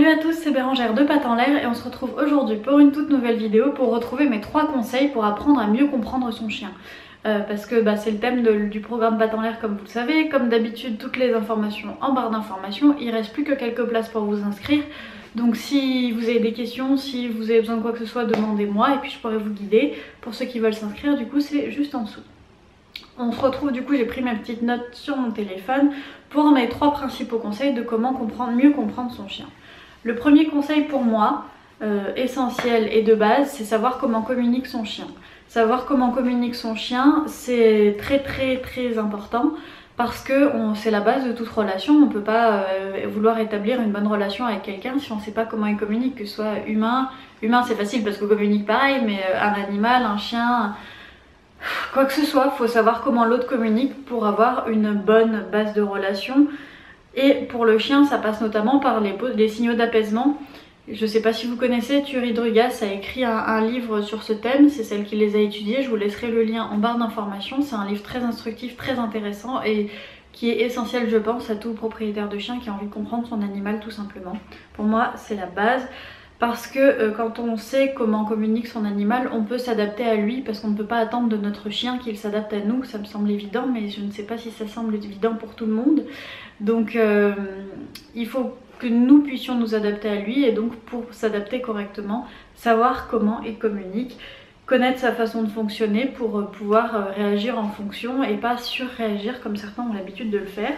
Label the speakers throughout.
Speaker 1: Salut à tous, c'est Bérangère de Pattes en l'air et on se retrouve aujourd'hui pour une toute nouvelle vidéo pour retrouver mes 3 conseils pour apprendre à mieux comprendre son chien. Parce que c'est le thème du programme Pattes en l'air comme vous le savez. Comme d'habitude, toutes les informations en barre d'informations. Il reste plus que quelques places pour vous inscrire. Donc si vous avez des questions, si vous avez besoin de quoi que ce soit, demandez-moi et puis je pourrai vous guider. Pour ceux qui veulent s'inscrire, du coup c'est juste en dessous. On se retrouve, du coup j'ai pris mes petites notes sur mon téléphone pour mes 3 principaux conseils de comment mieux comprendre son chien. Le premier conseil pour moi, essentiel et de base, c'est savoir comment communique son chien. Savoir comment communique son chien, c'est très important parce que c'est la base de toute relation. On ne peut pas vouloir établir une bonne relation avec quelqu'un si on ne sait pas comment il communique, que ce soit humain. Humain c'est facile parce qu'on communique pareil, mais un animal, un chien, quoi que ce soit, il faut savoir comment l'autre communique pour avoir une bonne base de relation. Et pour le chien, ça passe notamment par les signaux d'apaisement. Je ne sais pas si vous connaissez, Thierry Drugas a écrit un livre sur ce thème, c'est celle qui les a étudiés, je vous laisserai le lien en barre d'informations. C'est un livre très instructif, très intéressant et qui est essentiel je pense à tout propriétaire de chien qui a envie de comprendre son animal tout simplement. Pour moi c'est la base. Parce que quand on sait comment communique son animal, on peut s'adapter à lui parce qu'on ne peut pas attendre de notre chien qu'il s'adapte à nous. Ça me semble évident, mais je ne sais pas si ça semble évident pour tout le monde. Donc il faut que nous puissions nous adapter à lui et donc pour s'adapter correctement, savoir comment il communique, connaître sa façon de fonctionner pour pouvoir réagir en fonction et pas surréagir comme certains ont l'habitude de le faire.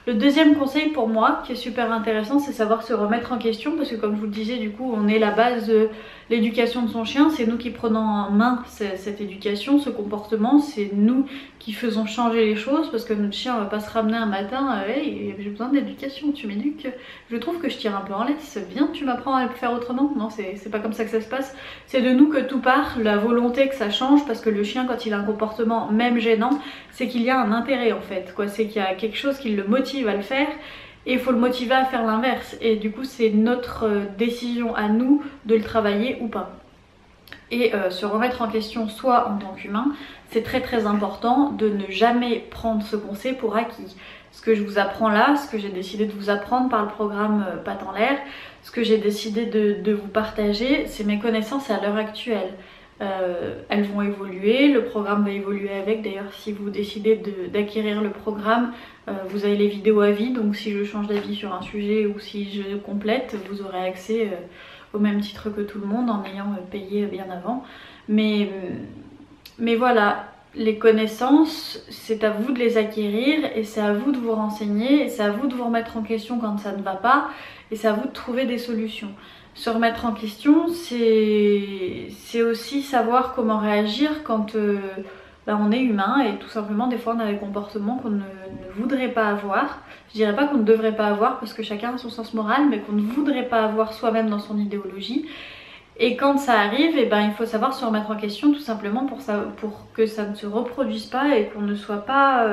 Speaker 1: Le deuxième conseil pour moi, qui est super intéressant, c'est savoir se remettre en question parce que comme je vous le disais, du coup, on est la base de l'éducation de son chien. C'est nous qui prenons en main cette éducation, ce comportement. C'est nous qui faisons changer les choses parce que notre chien ne va pas se ramener un matin « Hey, j'ai besoin d'éducation, tu m'éduques. Je trouve que je tire un peu en laisse. Viens, tu m'apprends à le faire autrement. » Non, c'est pas comme ça que ça se passe. C'est de nous que tout part, la volonté que ça change parce que le chien, quand il a un comportement même gênant, c'est qu'il y a un intérêt en fait. C'est qu'il y a quelque chose qui le motive à le faire et il faut le motiver à faire l'inverse et du coup c'est notre décision à nous de le travailler ou pas. Et se remettre en question soi en tant qu'humain, c'est très important de ne jamais prendre ce qu'on sait pour acquis. Ce que je vous apprends là, ce que j'ai décidé de vous apprendre par le programme Pattes en l'air, ce que j'ai décidé de vous partager, c'est mes connaissances à l'heure actuelle. Elles vont évoluer, le programme va évoluer avec. D'ailleurs si vous décidez d'acquérir le programme, vous avez les vidéos à vie, donc si je change d'avis sur un sujet ou si je complète, vous aurez accès au même titre que tout le monde en ayant payé bien avant. Mais voilà, les connaissances, c'est à vous de les acquérir et c'est à vous de vous renseigner et c'est à vous de vous remettre en question quand ça ne va pas et c'est à vous de trouver des solutions. Se remettre en question, c'est aussi savoir comment réagir quand on est humain et tout simplement des fois on a des comportements qu'on ne voudrait pas avoir. Je dirais pas qu'on ne devrait pas avoir parce que chacun a son sens moral, mais qu'on ne voudrait pas avoir soi-même dans son idéologie. Et quand ça arrive, il faut savoir se remettre en question tout simplement pour que ça ne se reproduise pas et qu'on ne soit pas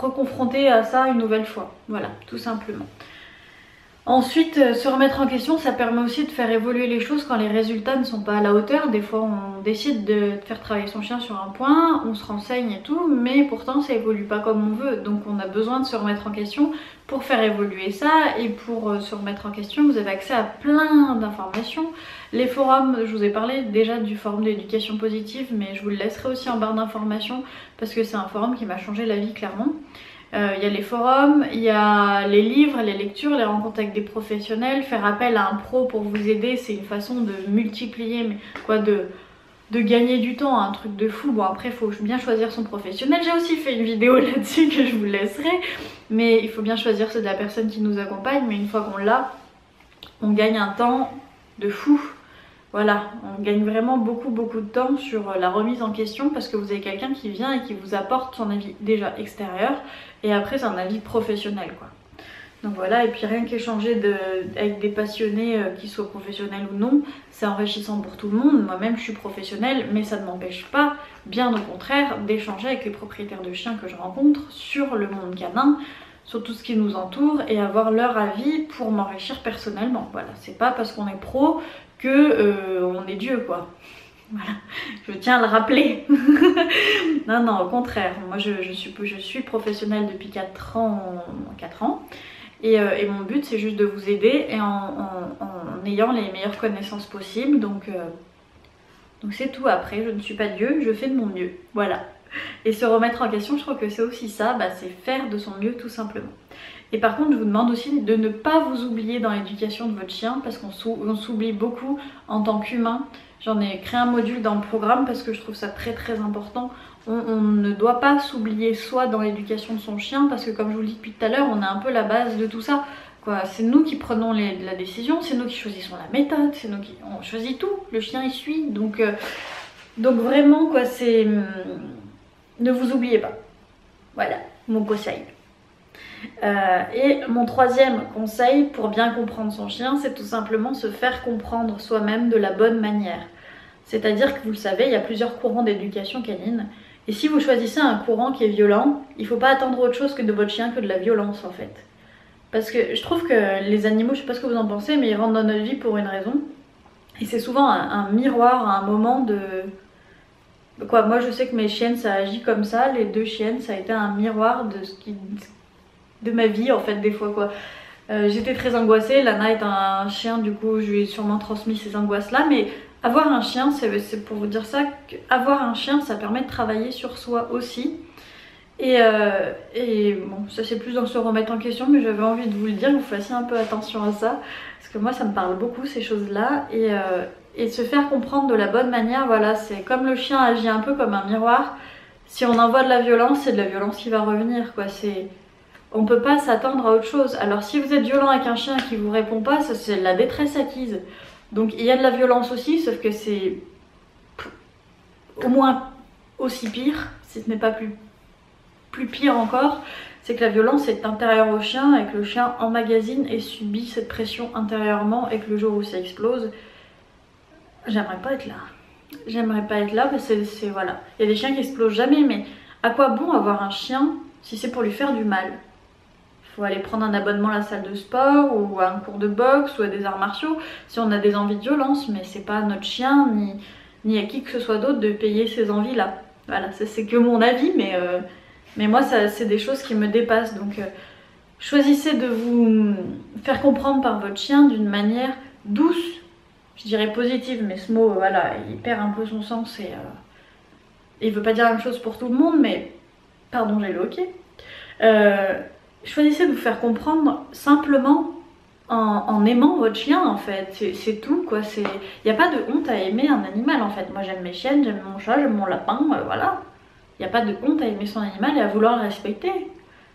Speaker 1: reconfronté à ça une nouvelle fois. Voilà, tout simplement. Ensuite, se remettre en question, ça permet aussi de faire évoluer les choses quand les résultats ne sont pas à la hauteur. Des fois, on décide de faire travailler son chien sur un point, on se renseigne et tout, mais pourtant ça évolue pas comme on veut. Donc on a besoin de se remettre en question pour faire évoluer ça. Et pour se remettre en question, vous avez accès à plein d'informations. Les forums, je vous ai parlé déjà du forum d'éducation positive, mais je vous le laisserai aussi en barre d'informations parce que c'est un forum qui m'a changé la vie clairement. Il y a les forums, il y a les livres, les lectures, les rencontres avec des professionnels, faire appel à un pro pour vous aider, c'est une façon de multiplier, de gagner du temps, un truc de fou. Bon après il faut bien choisir son professionnel, j'ai aussi fait une vidéo là-dessus que je vous laisserai, mais il faut bien choisir ceux de la personne qui nous accompagne, mais une fois qu'on l'a, on gagne un temps de fou. Voilà, on gagne vraiment beaucoup de temps sur la remise en question parce que vous avez quelqu'un qui vient et qui vous apporte son avis déjà extérieur et après c'est un avis professionnel quoi. Donc voilà, et puis rien qu'échanger avec des passionnés, qu'ils soient professionnels ou non, c'est enrichissant pour tout le monde. Moi-même je suis professionnelle, mais ça ne m'empêche pas, bien au contraire, d'échanger avec les propriétaires de chiens que je rencontre sur le monde canin, sur tout ce qui nous entoure et avoir leur avis pour m'enrichir personnellement. Voilà, c'est pas parce qu'on est pro que on est Dieu quoi. Voilà, je tiens à le rappeler. Non, au contraire, moi je suis professionnelle depuis 4 ans Et mon but c'est juste de vous aider et en ayant les meilleures connaissances possibles. Donc c'est tout. Après, je ne suis pas Dieu, je fais de mon mieux. Voilà. Et se remettre en question, je trouve que c'est aussi ça, c'est faire de son mieux tout simplement. Et par contre, je vous demande aussi de ne pas vous oublier dans l'éducation de votre chien, parce qu'on s'oublie beaucoup en tant qu'humain. J'en ai créé un module dans le programme parce que je trouve ça très très important. On ne doit pas s'oublier soi dans l'éducation de son chien, parce que comme je vous le dis depuis tout à l'heure, on est un peu la base de tout ça. C'est nous qui prenons la décision, c'est nous qui choisissons la méthode, c'est nous qui on choisit tout, le chien il suit. Donc vraiment c'est... Ne vous oubliez pas. Voilà, mon conseil. Et mon troisième conseil pour bien comprendre son chien, c'est tout simplement se faire comprendre soi-même de la bonne manière. C'est-à-dire que vous le savez, il y a plusieurs courants d'éducation canine. Et si vous choisissez un courant qui est violent, il ne faut pas attendre autre chose que de votre chien que de la violence en fait. Parce que je trouve que les animaux, je ne sais pas ce que vous en pensez, mais ils rentrent dans notre vie pour une raison. Et c'est souvent un miroir à un moment de... Moi je sais que mes chiennes ça agit comme ça, les 2 chiennes ça a été un miroir de ma vie en fait des fois j'étais très angoissée, Lana est un chien, du coup je lui ai sûrement transmis ces angoisses là, mais avoir un chien, c'est pour vous dire ça, avoir un chien ça permet de travailler sur soi aussi. Et bon, ça c'est plus dans se remettre en question, mais j'avais envie de vous le dire, que vous fassiez un peu attention à ça, parce que moi ça me parle beaucoup ces choses là, et se faire comprendre de la bonne manière. Voilà, c'est comme le chien agit un peu comme un miroir. Si on envoie de la violence, c'est de la violence qui va revenir on peut pas s'attendre à autre chose. Alors si vous êtes violent avec un chien qui vous répond pas, ça c'est de la détresse acquise. Donc il y a de la violence aussi, sauf que c'est au moins aussi pire, si ce n'est pas plus pire encore, c'est que la violence est intérieure au chien et que le chien emmagasine et subit cette pression intérieurement, et que le jour où ça explose, j'aimerais pas être là. J'aimerais pas être là parce que voilà. Il y a des chiens qui explosent jamais, mais à quoi bon avoir un chien si c'est pour lui faire du mal? Faut aller prendre un abonnement à la salle de sport ou à un cours de boxe ou à des arts martiaux si on a des envies de violence, mais c'est pas à notre chien ni à qui que ce soit d'autre de payer ces envies là. Voilà, c'est que mon avis, mais moi c'est des choses qui me dépassent. Donc choisissez de vous faire comprendre par votre chien d'une manière douce, je dirais positive, mais ce mot voilà, il perd un peu son sens et il veut pas dire la même chose pour tout le monde, mais pardon, j'ai le hoquet. Choisissez de vous faire comprendre simplement en aimant votre chien en fait, c'est tout il n'y a pas de honte à aimer un animal en fait. Moi j'aime mes chiennes, j'aime mon chat, j'aime mon lapin, voilà. Il n'y a pas de honte à aimer son animal et à vouloir le respecter.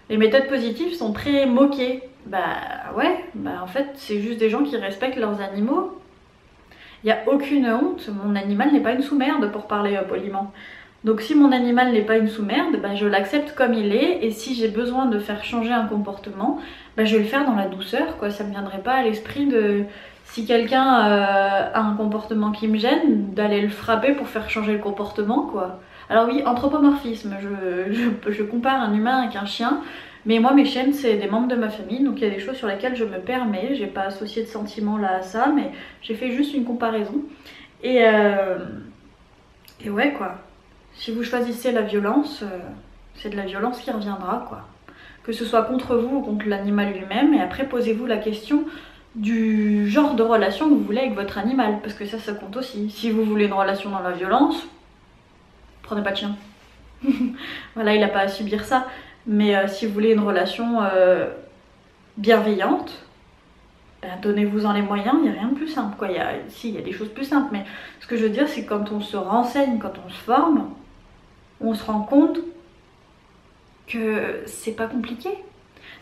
Speaker 1: Les méthodes positives sont très moquées. En fait c'est juste des gens qui respectent leurs animaux. Il n'y a aucune honte, mon animal n'est pas une sous-merde pour parler poliment. Donc si mon animal n'est pas une sous-merde, je l'accepte comme il est, et si j'ai besoin de faire changer un comportement, je vais le faire dans la douceur, ça ne me viendrait pas à l'esprit de, si quelqu'un a un comportement qui me gêne, d'aller le frapper pour faire changer le comportement, Alors oui, anthropomorphisme, je compare un humain avec un chien, mais moi mes chiennes c'est des membres de ma famille, donc il y a des choses sur lesquelles je me permets, j'ai pas associé de sentiments là à ça, mais j'ai fait juste une comparaison, et ouais Si vous choisissez la violence, c'est de la violence qui reviendra, Que ce soit contre vous ou contre l'animal lui-même. Et après, posez-vous la question du genre de relation que vous voulez avec votre animal. Parce que ça compte aussi. Si vous voulez une relation dans la violence, prenez pas de chien. Voilà, il n'a pas à subir ça. Mais si vous voulez une relation bienveillante, donnez-vous-en les moyens, il n'y a rien de plus simple. Il y a des choses plus simples. Mais ce que je veux dire, c'est que quand on se renseigne, quand on se forme, on se rend compte que c'est pas compliqué.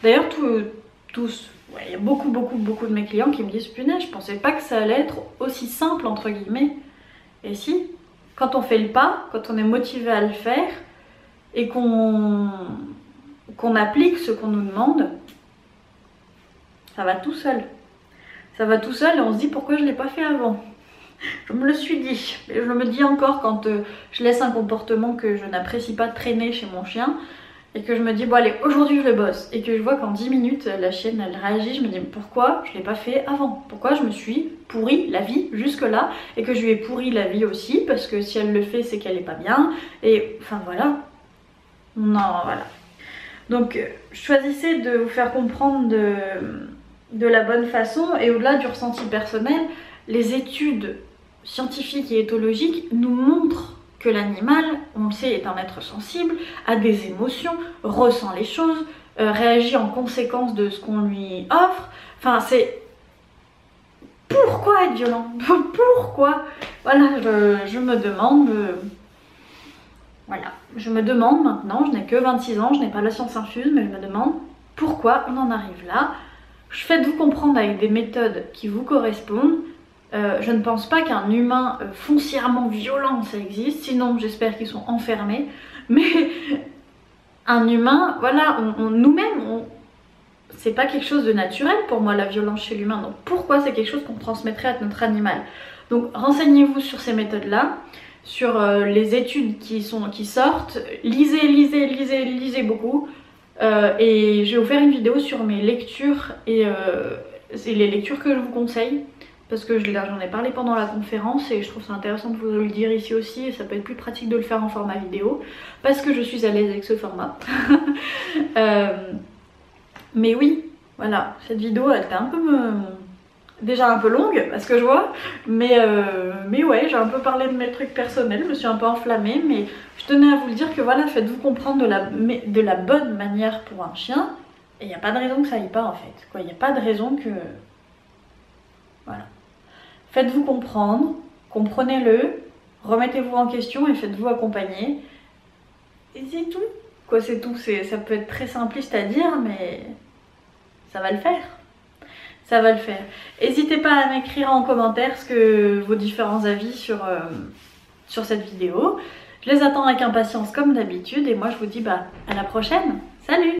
Speaker 1: D'ailleurs, il y a beaucoup de mes clients qui me disent punaise, je pensais pas que ça allait être aussi simple entre guillemets. Et si, quand on fait le pas, quand on est motivé à le faire et qu'on applique ce qu'on nous demande, ça va tout seul. Ça va tout seul et on se dit pourquoi je l'ai pas fait avant. Je me le suis dit, et je me dis encore quand je laisse un comportement que je n'apprécie pas traîner chez mon chien, et que je me dis bon allez aujourd'hui je le bosse, et que je vois qu'en 10 minutes la chienne elle réagit, je me dis pourquoi je l'ai pas fait avant, pourquoi je me suis pourri la vie jusque là, et que je lui ai pourri la vie aussi, parce que si elle le fait c'est qu'elle est pas bien, et enfin voilà. Non voilà. Donc choisissez de vous faire comprendre de la bonne façon, et au-delà du ressenti personnel, les études scientifiques et éthologiques nous montrent que l'animal, on le sait, est un être sensible, a des émotions, ressent les choses, réagit en conséquence de ce qu'on lui offre. Enfin, c'est... Pourquoi être violent? Pourquoi? Voilà, je me demande... Voilà, je me demande maintenant, je n'ai que 26 ans, je n'ai pas la science infuse, mais je me demande pourquoi on en arrive là. Faites-vous comprendre avec des méthodes qui vous correspondent. Je ne pense pas qu'un humain foncièrement violent, ça existe, sinon j'espère qu'ils sont enfermés. Mais un humain, voilà, nous-mêmes, c'est pas quelque chose de naturel pour moi la violence chez l'humain. Donc pourquoi c'est quelque chose qu'on transmettrait à notre animal? Donc renseignez-vous sur ces méthodes-là, sur les études qui sortent, lisez beaucoup. Et je vais vous faire une vidéo sur mes lectures et les lectures que je vous conseille, parce que j'en ai parlé pendant la conférence et je trouve ça intéressant de vous le dire ici aussi, et ça peut être plus pratique de le faire en format vidéo parce que je suis à l'aise avec ce format. Mais oui, voilà, cette vidéo elle était un peu déjà un peu longue parce que je vois, mais ouais, j'ai un peu parlé de mes trucs personnels, je me suis un peu enflammée, mais je tenais à vous le dire que voilà, faites-vous comprendre de la bonne manière pour un chien, et il n'y a pas de raison que ça aille pas en fait, quoi. Il n'y a pas de raison que... Voilà. Faites-vous comprendre, comprenez-le, remettez-vous en question et faites-vous accompagner. Et c'est tout. Quoi, c'est tout. Ça peut être très simpliste à dire, mais ça va le faire. Ça va le faire. N'hésitez pas à m'écrire en commentaire vos différents avis sur cette vidéo. Je les attends avec impatience comme d'habitude et moi je vous dis à la prochaine. Salut!